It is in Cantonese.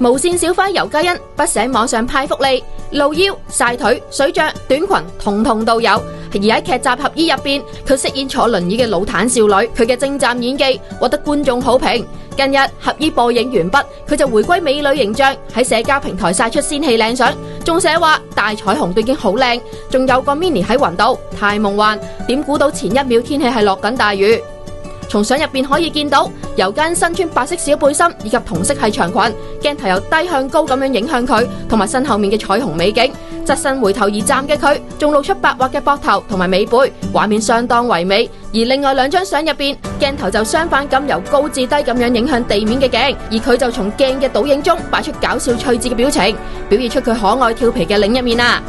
無綫小花尤嘉欣不捨網上派福利，露腰、曬腿、水着、短裙，統統都有。而喺劇集《俠醫》入邊，佢飾演坐輪椅嘅老壇少女，佢嘅精湛演技獲得觀眾好評。近日《俠醫》播映完畢，佢就回歸美女形象，喺社交平台晒出仙氣靚相，仲寫話大彩虹都已經好靚，仲有個 mini 喺雲度，太夢幻，點估到前一秒天氣係落緊大雨。從相入邊可以見到，尤嘉欣身穿白色小背心以及同色系長裙，鏡頭由低向高咁樣影向佢，同埋身後面嘅彩虹美景。側身回頭而站嘅佢，仲露出白滑嘅膊頭同埋尾背，畫面相當唯美。而另外兩張相入邊，鏡頭就相反咁由高至低咁樣影向地面嘅鏡，而佢就從鏡嘅倒影中擺出搞笑趣致嘅表情，表現出佢可愛調皮嘅另一面啊！